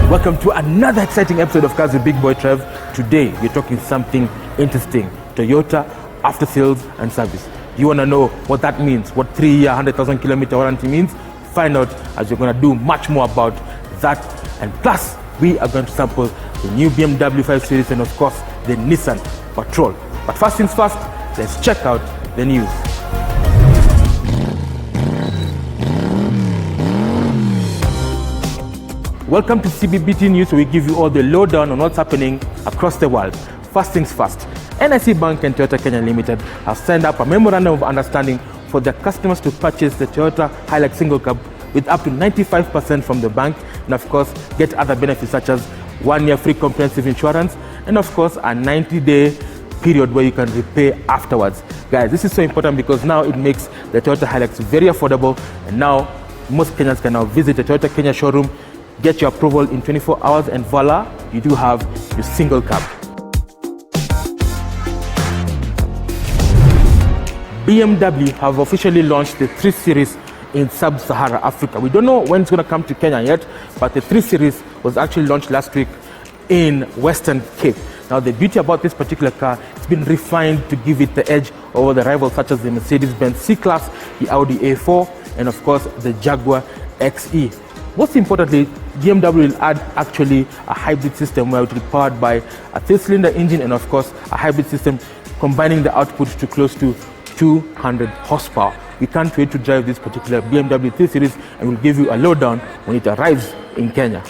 Welcome to another exciting episode of Cars with Big Boy Trev. Today, we're talking something interesting. Toyota after sales and service. You want to know what that means, what 3-year, 100,000 kilometer warranty means? Find out as we're going to do much more about that. And plus, we are going to sample the new BMW 5 Series and of course, the Nissan Patrol. But first things first, let's check out the news. Welcome to CBBT News, where we give you all the lowdown on what's happening across the world. First things first, NIC Bank and Toyota Kenya Limited have signed up a memorandum of understanding for their customers to purchase the Toyota Hilux single cab with up to 95% from the bank, and of course get other benefits such as 1-year free comprehensive insurance and of course a 90-day period where you can repay afterwards. Guys, this is so important because now it makes the Toyota Hilux very affordable, and now most Kenyans can now visit the Toyota Kenya showroom, get your approval in 24 hours, and voila, you do have your single cab. BMW have officially launched the 3 Series in Sub-Saharan Africa. We don't know when it's going to come to Kenya yet, but the 3 Series was actually launched last week in Western Cape. Now, the beauty about this particular car, it's been refined to give it the edge over the rivals such as the Mercedes-Benz C-Class, the Audi A4, and of course the Jaguar XE. Most importantly, BMW will add actually a hybrid system where it will be powered by a 3-cylinder engine and of course a hybrid system combining the output to close to 200 horsepower. We can't wait to drive this particular BMW 3 Series, and we'll give you a lowdown when it arrives in Kenya.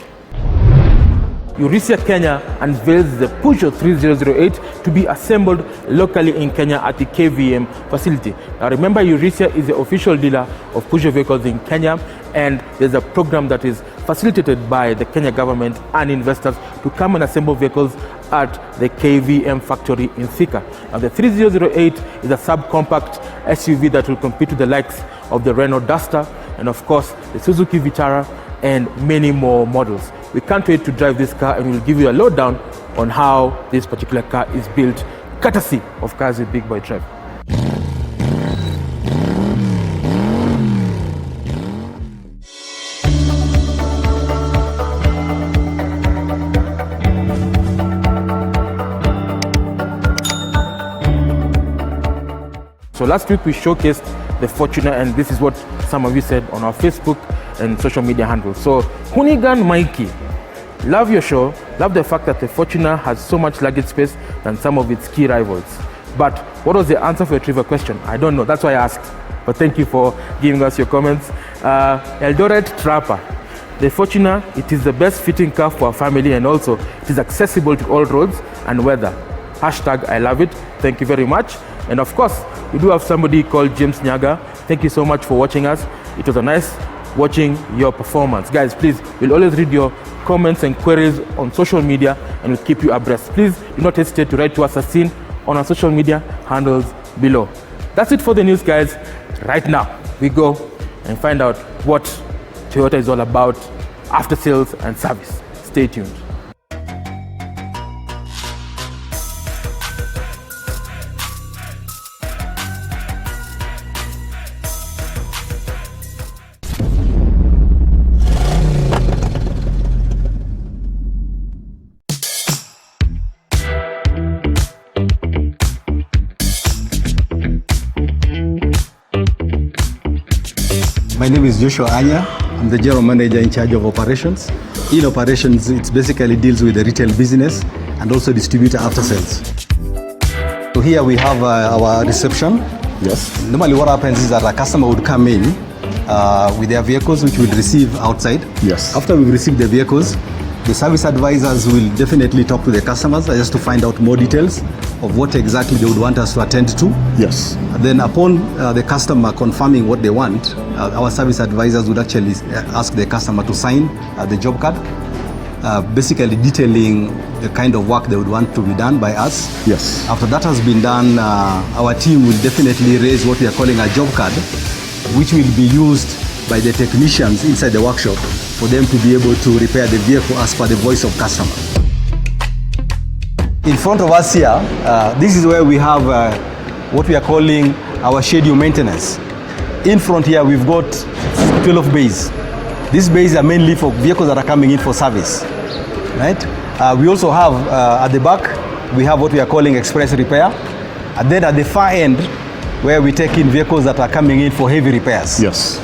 Eurasia Kenya unveils the Peugeot 3008 to be assembled locally in Kenya at the KVM facility. Now remember, Eurasia is the official dealer of Peugeot vehicles in Kenya, and there's a program that is facilitated by the Kenya government and investors to come and assemble vehicles at the KVM factory in Thika. Now the 3008 is a subcompact SUV that will compete with the likes of the Renault Duster and of course the Suzuki Vitara and many more models. We can't wait to drive this car, and we'll give you a lowdown on how this particular car is built, courtesy of Cars with Big Boy Trev. So last week we showcased the Fortuner, and this is what some of you said on our Facebook and social media handles. So Hoonigan Mikey, love your show, love the fact that the Fortuner has so much luggage space than some of its key rivals. But what was the answer for your trivia question? I don't know, that's why I asked. But thank you for giving us your comments. Eldoret Trapper, the Fortuner, it is the best fitting car for a family, and also it is accessible to all roads and weather. Hashtag I love it. Thank you very much. And of course, we do have somebody called James Nyaga. Thank you so much for watching us. It was a nice watching your performance. Guys, please, we'll always read your comments and queries on social media, and we'll keep you abreast. Please do not hesitate to write to us as seen on our social media handles below. That's it for the news, guys. Right now, we go and find out what Toyota is all about after sales and service. Stay tuned. My name is Joshua Anya. I'm the general manager in charge of operations. In operations, it basically deals with the retail business and also distributor after sales. So here we have our reception. Yes. Normally what happens is that a customer would come in with their vehicles, which we'll receive outside. Yes. After we receive the vehicles, the service advisors will definitely talk to the customers just to find out more details of what exactly they would want us to attend to. Yes. Then upon the customer confirming what they want, our service advisors would actually ask the customer to sign the job card, basically detailing the kind of work they would want to be done by us. Yes. After that has been done, our team will definitely raise what we are calling a job card, which will be used by the technicians inside the workshop for them to be able to repair the vehicle as per the voice of customer. In front of us here, this is where we have what we are calling our schedule maintenance. In front here, we've got 12 bays. These bays are mainly for vehicles that are coming in for service. right? We also have at the back, we have what we are calling express repair. And then at the far end, where we take in vehicles that are coming in for heavy repairs. Yes.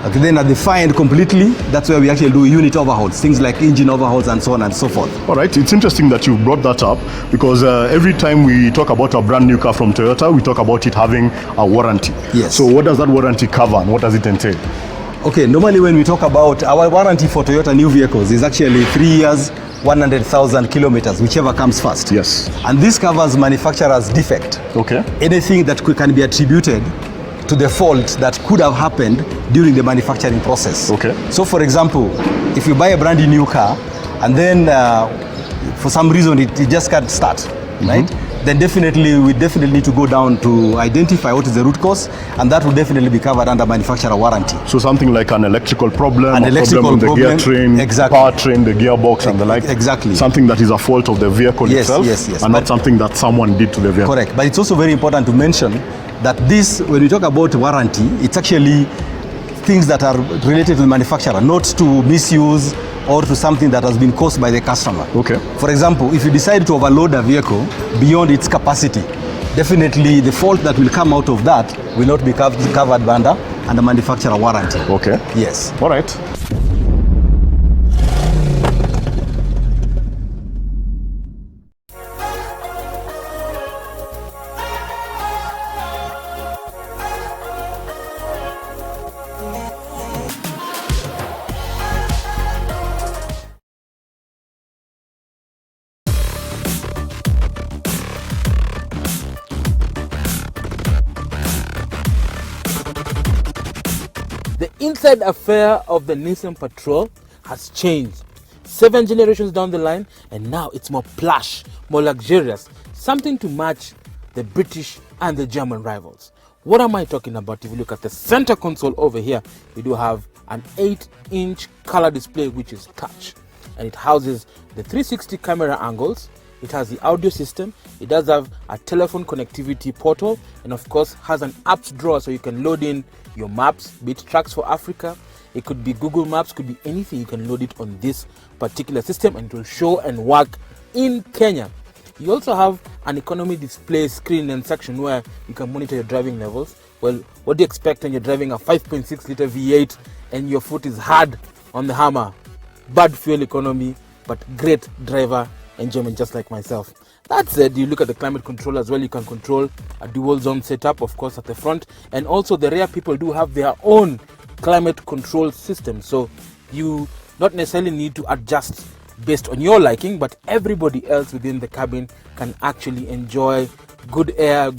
Okay, then at the far end completely, that's where we actually do unit overhauls, things like engine overhauls and so on and so forth. All right, it's interesting that you brought that up because every time we talk about a brand new car from Toyota, we talk about it having a warranty. Yes. So what does that warranty cover and what does it entail? Okay, normally when we talk about our warranty for Toyota new vehicles is actually 3 years, 100,000 kilometers, whichever comes first. Yes. And this covers manufacturer's defect. Okay. Anything that can be attributed to the fault that could have happened during the manufacturing process. Okay. So for example, if you buy a brand new car and then for some reason it just can't start, right? Then we definitely need to go down to identify what is the root cause, and that will definitely be covered under manufacturer warranty. So something like an electrical problem, An electrical problem with the problem, gear train, exactly. powertrain, the gearbox and the like. Exactly. Something that is a fault of the vehicle Yes, itself yes. and not something that someone did to the vehicle. Correct. But it's also very important to mention that this, when we talk about warranty, it's actually things that are related to the manufacturer, not to misuse or to something that has been caused by the customer. Okay. For example, if you decide to overload a vehicle beyond its capacity, definitely the fault that will come out of that will not be covered under manufacturer warranty. Okay. Yes. All right. The inside affair of the Nissan Patrol has changed. 7 generations down the line, and now it's more plush, more luxurious, something to match the British and the German rivals. What am I talking about? If you look at the center console over here, we do have an 8-inch color display which is touch, and it houses the 360 camera angles. It has the audio system. It does have a telephone connectivity portal, and of course has an apps drawer so you can load in your maps, be it Tracks for Africa. It could be Google Maps, could be anything. You can load it on this particular system and it will show and work in Kenya. You also have an economy display screen and section where you can monitor your driving levels. Well, what do you expect when you're driving a 5.6 liter V8 and your foot is hard on the hammer? Bad fuel economy, but great driver enjoyment, just like myself. That said, you look at the climate control as well. You can control a dual zone setup, of course, at the front, and also the rear people do have their own climate control system, so you not necessarily need to adjust based on your liking, but everybody else within the cabin can actually enjoy good air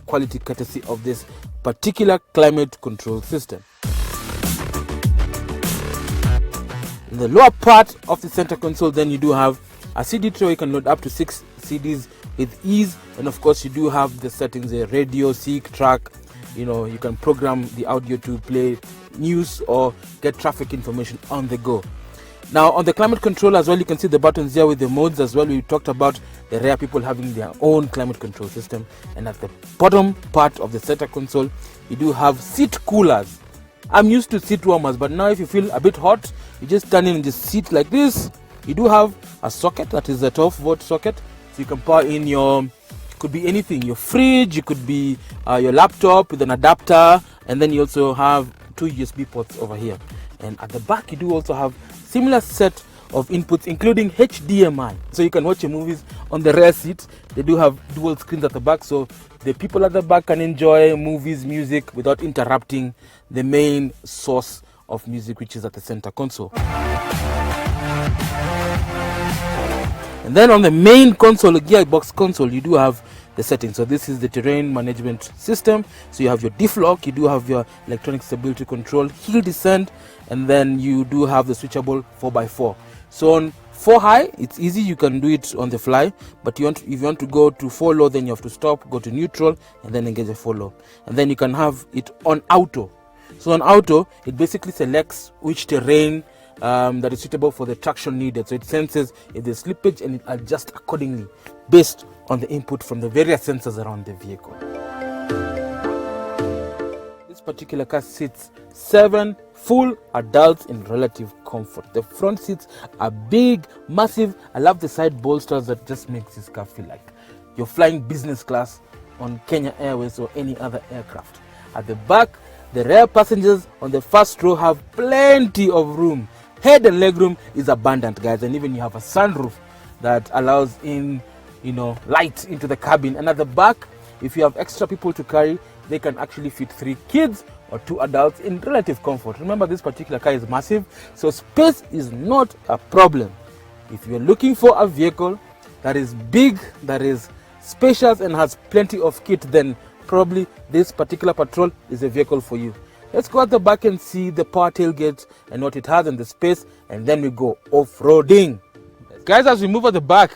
quality courtesy of this particular climate control system. In the lower part of the center console, then you do have a CD tray. You can load up to 6 CDs with ease, and of course you do have the settings there: radio, seek, track. You can program the audio to play news or get traffic information on the go. Now on the climate control as well, you can see the buttons there with the modes as well. We talked about the rear people having their own climate control system, and at the bottom part of the center console you do have seat coolers. I'm used to seat warmers, but now if you feel a bit hot, you just turn in and just sit like this. You do have a socket that is a 12-volt socket, so you can power in your, could be anything, your fridge, it could be your laptop with an adapter, and then you also have 2 USB ports over here. And at the back you do also have similar set of inputs, including HDMI, so you can watch your movies on the rear seat. They do have dual screens at the back, so the people at the back can enjoy movies, music without interrupting the main source of music, which is at the center console. And then on the main console, the gearbox console, you do have the settings. So this is the terrain management system. So you have your diff lock, you do have your electronic stability control, hill descent, and then you do have the switchable 4x4. So on 4 high, it's easy, you can do it on the fly, but if you want to go to 4 low, then you have to stop, go to neutral, and then engage a 4 low. And then you can have it on auto. So on auto, it basically selects which terrain that is suitable for the traction needed. So it senses if there's slippage and it adjusts accordingly based on the input from the various sensors around the vehicle. This particular car sits 7 full adults in relative comfort. The front seats are big, massive. I love the side bolsters that just makes this car feel like you're flying business class on Kenya Airways or any other aircraft. At the back, the rear passengers on the first row have plenty of room. Head and leg room is abundant, guys, and even you have a sunroof that allows in, light into the cabin. And at the back, if you have extra people to carry, they can actually fit 3 kids or 2 adults in relative comfort. Remember, this particular car is massive, so space is not a problem. If you're looking for a vehicle that is big, that is spacious and has plenty of kit, then probably this particular Patrol is a vehicle for you. Let's go at the back and see the power tailgate and what it has and the space, and then we go off-roading. Guys, as we move at the back,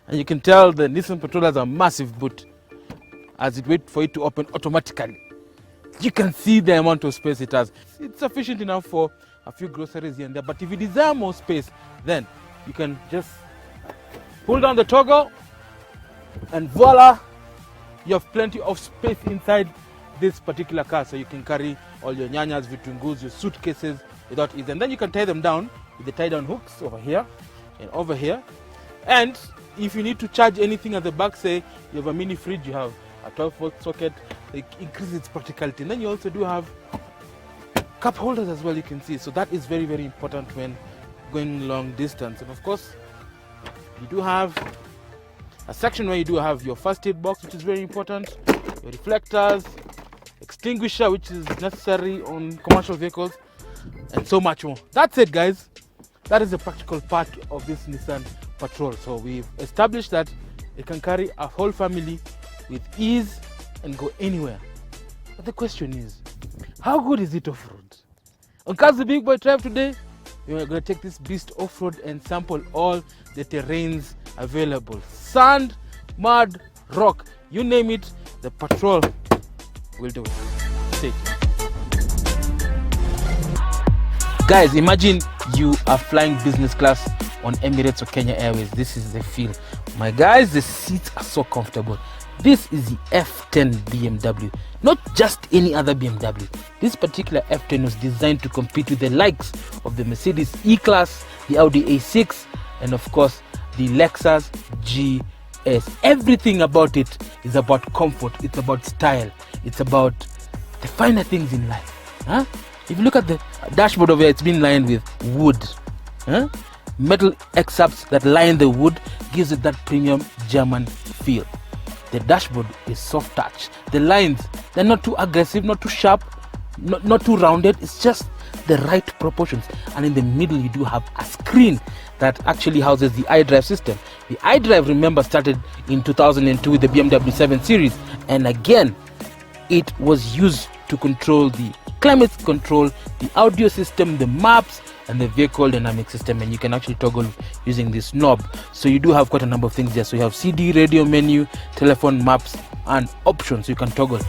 and you can tell the Nissan Patrol has a massive boot as it waits for it to open automatically. You can see the amount of space it has. It's sufficient enough for a few groceries here and there, but if you desire more space, then you can just pull down the toggle and voila, you have plenty of space inside this particular car, so you can carry all your nyanyas, vitungus, your suitcases without ease. And then you can tie them down with the tie down hooks over here and over here. And if you need to charge anything at the back, say you have a mini fridge, you have a 12-volt socket, it increases its practicality. And then you also do have cup holders as well, you can see. So that is very, very important when going long distance. And of course, you do have a section where you do have your first aid box, which is very important, your reflectors, extinguisher, which is necessary on commercial vehicles, and so much more. That's it, guys. That is the practical part of this Nissan Patrol. So we've established that it can carry a whole family with ease and go anywhere. But the question is, how good is it off-road? On Cars the Big Boy Drive today, we are going to take this beast off-road and sample all the terrains available. Sand, mud, rock, you name it, the Patrol will do it. Stay tuned. Guys, imagine you are flying business class on Emirates or Kenya Airways. This is the feel. My guys, the seats are so comfortable. This is the F10 BMW, not just any other BMW. This particular F10 was designed to compete with the likes of the Mercedes E-Class, the Audi A6, and of course the Lexus GS. Everything about it is about comfort, it's about style, it's about the finer things in life. If you look at the dashboard over here, it's been lined with wood. Metal X-ups that line the wood gives it that premium German feel. The dashboard is soft touch. The lines, they're not too aggressive, not too sharp, not too rounded. It's just the right proportions. And in the middle, you do have a screen that actually houses the iDrive system. The iDrive, remember, started in 2002 with the BMW 7 Series. And again, it was used to control the climate control, the audio system, the maps, and the vehicle dynamic system. And you can actually toggle using this knob. So you do have quite a number of things there. So you have CD, radio menu, telephone, maps, and options you can toggle.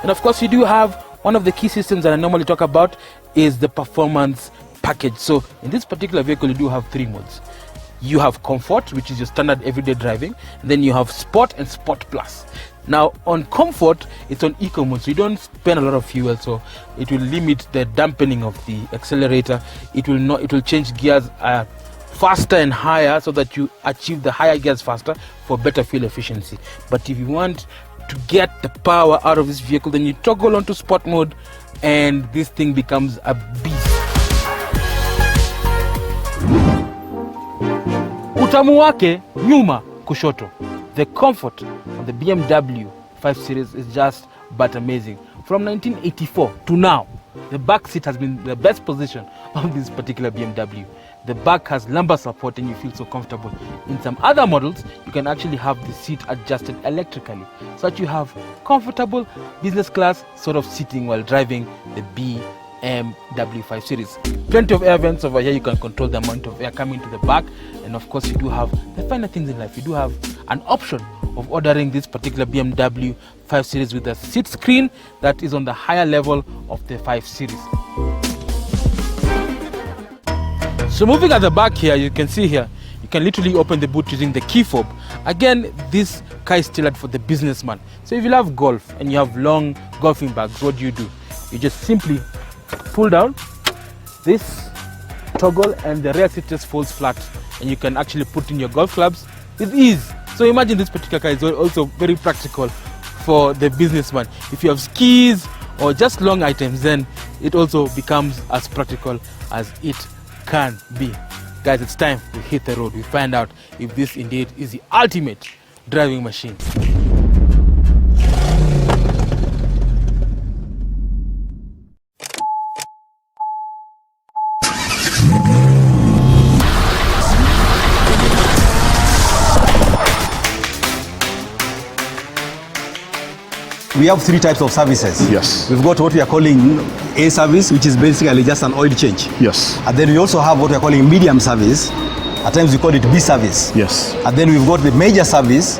And of course, you do have one of the key systems that I normally talk about is the performance package. So in this particular vehicle, you do have 3 modes. You have comfort, which is your standard everyday driving. Then you have sport and sport plus. Now on comfort, it's on eco mode, so you don't spend a lot of fuel, so it will limit the dampening of the accelerator. It will change gears faster and higher so that you achieve the higher gears faster for better fuel efficiency. But if you want to get the power out of this vehicle, then you toggle onto sport mode and this thing becomes a beast. Utamu wake nyuma kushoto. The comfort of the BMW 5 Series is just but amazing. From 1984 to now, the back seat has been the best position of this particular BMW. The back has lumbar support and you feel so comfortable. In some other models, you can actually have the seat adjusted electrically, so that you have comfortable business class sort of sitting while driving the BMW 5 Series. Plenty of air vents over here. You can control the amount of air coming to the back. And of course, you do have the finer things in life. You do have an option of ordering this particular BMW 5 Series with a seat screen that is on the higher level of the 5 Series. So moving at the back here, you can see here, you can literally open the boot using the key fob. Again, this car is tailored for the businessman. So if you love golf and you have long golfing bags, what do? You just simply pull down this toggle and the rear seat just folds flat, and you can actually put in your golf clubs with ease. So imagine this particular car is also very practical for the businessman. If you have skis or just long items, then it also becomes as practical as it can be. Guys, it's time we hit the road. We find out if this indeed is the ultimate driving machine. We have three types of services. Yes. We've got what we are calling A service, which is basically just an oil change. Yes. And then we also have what we are calling medium service. At times we call it B service. Yes. And then we've got the major service,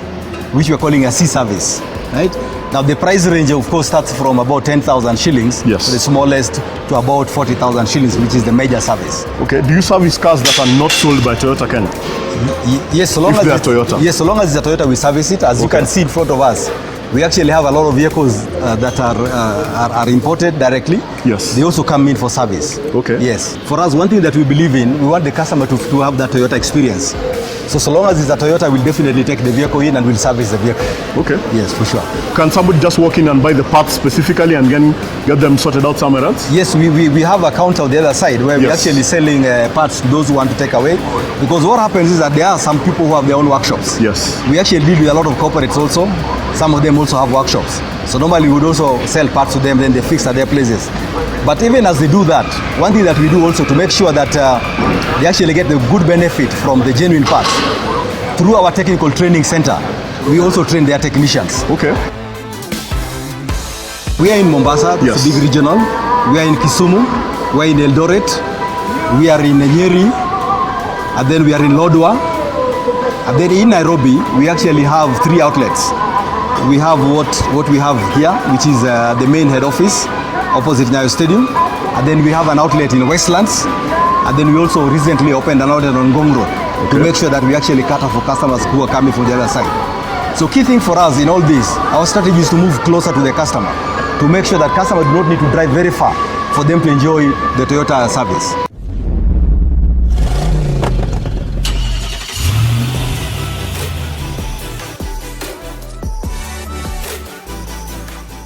which we are calling a C service. Right? Now the price range, of course, starts from about 10,000 shillings, yes, the smallest, to about 40,000 shillings, which is the major service. Okay. Do you service cars that are not sold by Toyota Kenya? Yes, so long if as they are Toyota. Yes, so long as it's a Toyota, we service it. As you can see in front of us, we actually have a lot of vehicles that are imported directly. Yes. They also come in for service. Okay. Yes. For us, one thing that we believe in, we want the customer to have that Toyota experience. So long as it's a Toyota, we'll definitely take the vehicle in and we'll service the vehicle. Okay. Yes, for sure. Can somebody just walk in and buy the parts specifically and get them sorted out somewhere else? Yes, we have a counter on the other side where we're actually selling parts to those who want to take away. Because what happens is that there are some people who have their own workshops. Yes. We actually deal with a lot of corporates also. Some of them also have workshops. So normally we would also sell parts to them, then they fix at their places. But even as they do that, one thing that we do also to make sure that they actually get the good benefit from the genuine parts, through our technical training center, we also train their technicians. Okay. We are in Mombasa, it's a big regional. We are in Kisumu, we are in Eldoret, we are in Nyeri, and then we are in Lodwar. And then in Nairobi, we actually have 3 outlets. We have what we have here, which is the main head office, opposite Nyayo Stadium. And then we have an outlet in Westlands. And then we also recently opened an outlet on Ngong Road to make sure that we actually cater for customers who are coming from the other side. So key thing for us in all this, our strategy is to move closer to the customer, to make sure that customers do not need to drive very far for them to enjoy the Toyota service.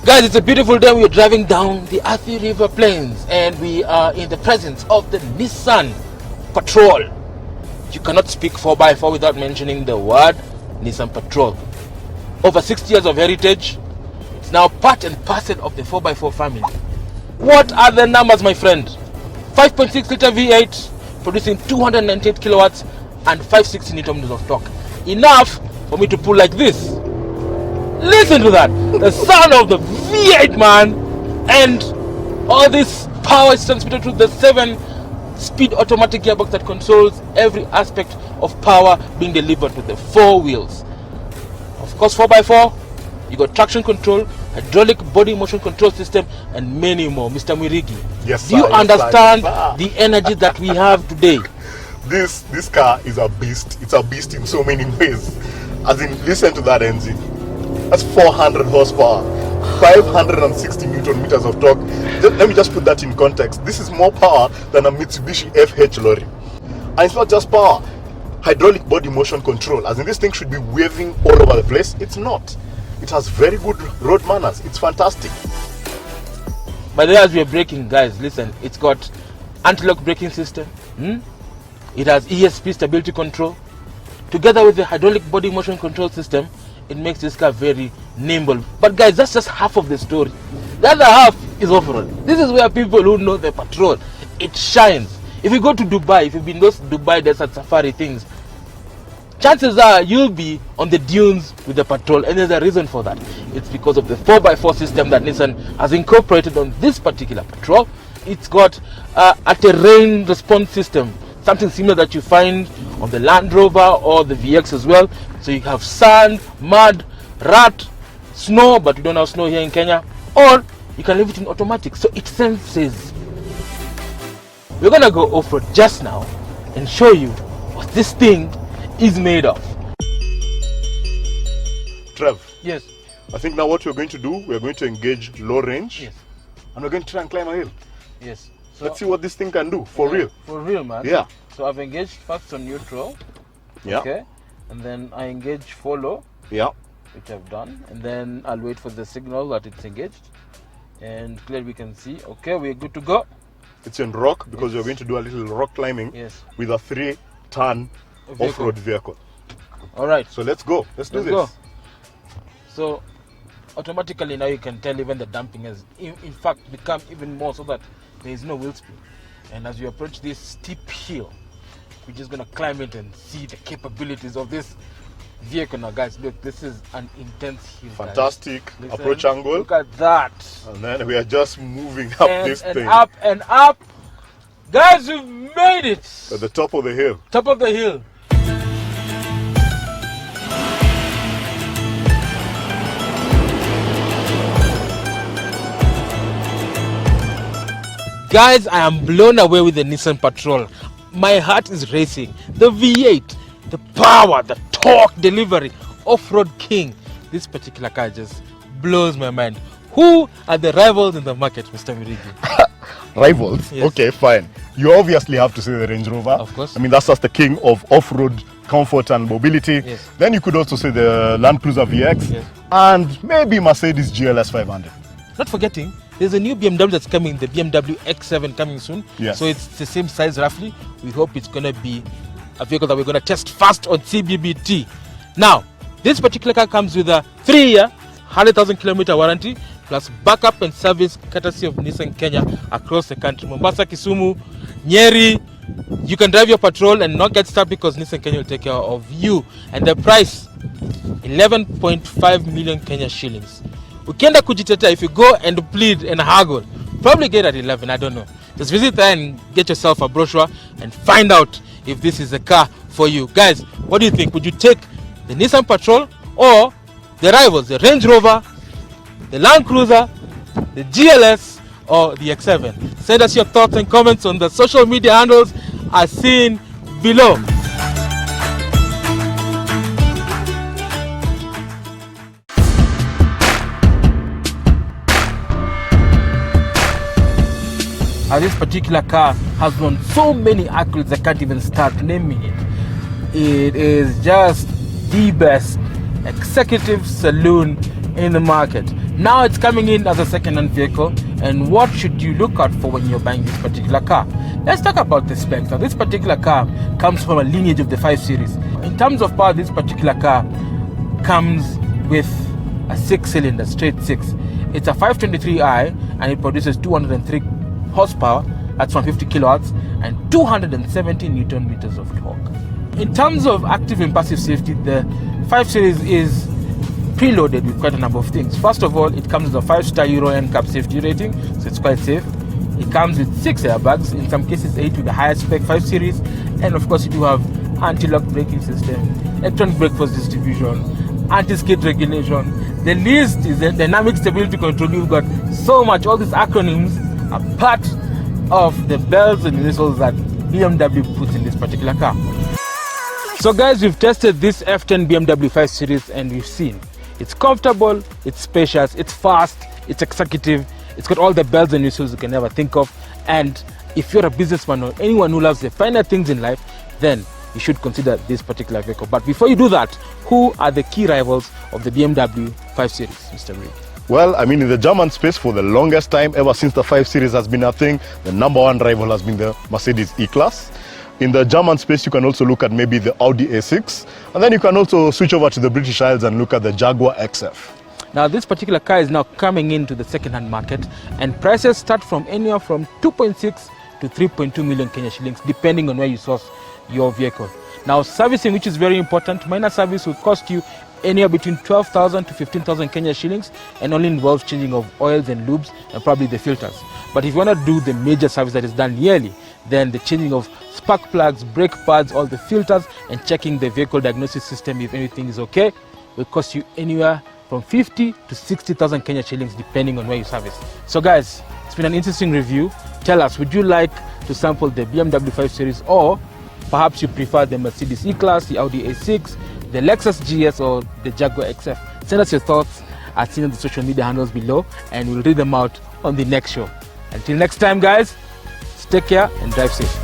Guys, it's a beautiful day. We are driving down the Athi River Plains and we are in the presence of the Nissan Patrol. You cannot speak 4x4 without mentioning the word Nissan Patrol. Over 60 years of heritage. It's now part and parcel of the 4x4 family. What are the numbers, my friend? 5.6 liter V8 producing 298 kilowatts and 560 Newton meters of torque. Enough for me to pull like this. Listen to that, the sound of the V8, man, and all this power is transmitted to the 7-speed automatic gearbox that controls every aspect of power being delivered to the 4 wheels. Of course, 4x4, you got traction control, hydraulic body motion control system, and many more. Mr. Mwirigi, yes, do you understand sir, the energy that we have today? This car is a beast. It's a beast in so many ways. As in, listen to that engine. That's 400 horsepower, 560 Newton meters of torque. Let me just put that in context. This is more power than a Mitsubishi FH lorry. And it's not just power. Hydraulic body motion control. As in, this thing should be waving all over the place. It's not. It has very good road manners. It's fantastic. By the way, as we are braking, guys, listen, it's got anti-lock braking system. It has ESP stability control. Together with the hydraulic body motion control system, it makes this car very nimble. But guys, that's just half of the story. The other half is off-road. This is where people who know the Patrol, it shines. If you go to Dubai, if you've been those Dubai desert safari things, chances are you'll be on the dunes with the Patrol, and there's a reason for that. It's because of the 4x4 system that Nissan has incorporated on this particular Patrol. It's got a terrain response system, something similar that you find on the Land Rover or the VX as well. So you have sand, mud, rat, snow, but we don't have snow here in Kenya. Or you can leave it in automatic, so it senses. We're gonna go off-road just now and show you what this thing is made of. Yes. I think now what we're going to do, we're going to engage low range. Yes. And we're going to try and climb a hill. Yes. So, Let's see what this thing can do, for real. For real, man. Yeah. So I've engaged first on neutral. Yeah. Okay. And then I engage follow, Yeah. which I've done. And then I'll wait for the signal that it's engaged. And clearly we can see, okay, we're good to go. It's in rock because we're going to do a little rock climbing with a 3-ton off-road vehicle. All right. So let's go. Let's do this. Go. So automatically now you can tell even the damping has in fact become even more, so that there is no wheel spin. And as we approach this steep hill, we're just going to climb it and see the capabilities of this vehicle. Now guys, look, this is an intense hill. Fantastic approach angle. Look at that. And then we are just moving up this thing. Up and up. Guys, we've made it. At the top of the hill. Top of the hill. Guys, I am blown away with the Nissan Patrol. My heart is racing. The V8, the power, the torque delivery, off-road king. This particular car just blows my mind. Who are the rivals in the market, Mr. Mirigi? Rivals? Yes. Okay, fine. You obviously have to say the Range Rover. Of course. I mean, that's just the king of off-road comfort and mobility. Yes. Then you could also say the Land Cruiser VX. Yes. And maybe Mercedes GLS 500. Not forgetting, there's a new BMW that's coming, the BMW X7 coming soon. Yes. So it's the same size roughly. We hope it's going to be a vehicle that we're going to test fast on CBBT. Now, this particular car comes with a 3-year, 100,000 kilometer warranty, plus backup and service courtesy of Nissan Kenya across the country. Mombasa, Kisumu, Nyeri. You can drive your Patrol and not get stuck because Nissan Kenya will take care of you. And the price, 11.5 million Kenya shillings. Ukienda kujitetea, if you go and plead and haggle, probably get at 11, I don't know. Just visit there and get yourself a brochure and find out if this is a car for you. Guys, what do you think? Would you take the Nissan Patrol or the rivals, the Range Rover, the Land Cruiser, the GLS, or the X7? Send us your thoughts and comments on the social media handles as seen below. This particular car has won so many accolades I can't even start naming it. It is just the best executive saloon in the market. Now it's coming in as a second-hand vehicle, and what should you look out for when you're buying this particular car? Let's talk about the specs. Now, this particular car comes from a lineage of the 5 Series. In terms of power, this particular car comes with a 6-cylinder, straight 6. It's a 523i, and it produces 203 horsepower, that's 150 kilowatts, and 270 newton meters of torque. In terms of active and passive safety, the 5 Series is preloaded with quite a number of things. First of all, it comes with a 5-star Euro NCAP safety rating, so it's quite safe. It comes with 6 airbags, in some cases 8 with the higher spec 5 Series, and of course you do have anti-lock braking system, electronic brake force distribution, anti-skid regulation. The list is the dynamic stability control. You've got so much. All these acronyms are part of the bells and whistles that BMW puts in this particular car. So guys, we've tested this F10 BMW 5 Series and we've seen it's comfortable, it's spacious, it's fast, it's executive, it's got all the bells and whistles you can ever think of. And if you're a businessman or anyone who loves the finer things in life, then you should consider this particular vehicle. But before you do that, who are the key rivals of the BMW 5 Series, Mr. Reed? Well, I mean, in the German space for the longest time, ever since the 5 Series has been a thing, the #1 rival has been the Mercedes E-Class. In the German space, you can also look at maybe the Audi A6, and then you can also switch over to the British Isles and look at the Jaguar XF. Now, this particular car is now coming into the second-hand market, and prices start from anywhere from 2.6 to 3.2 million Kenya shillings, depending on where you source your vehicle. Now, servicing, which is very important, minor service will cost you anywhere between 12,000 to 15,000 Kenya shillings, and only involves changing of oils and lubes and probably the filters. But if you want to do the major service that is done yearly, then the changing of spark plugs, brake pads, all the filters, and checking the vehicle diagnosis system if anything is okay, will cost you anywhere from 50 to 60,000 Kenya shillings, depending on where you service. So guys, it's been an interesting review. Tell us, would you like to sample the BMW 5 Series, or perhaps you prefer the Mercedes E-Class, the Audi A6, the Lexus GS, or the Jaguar XF? Send us your thoughts at the social media handles below, and we'll read them out on the next show. Until next time, guys, take care and drive safe.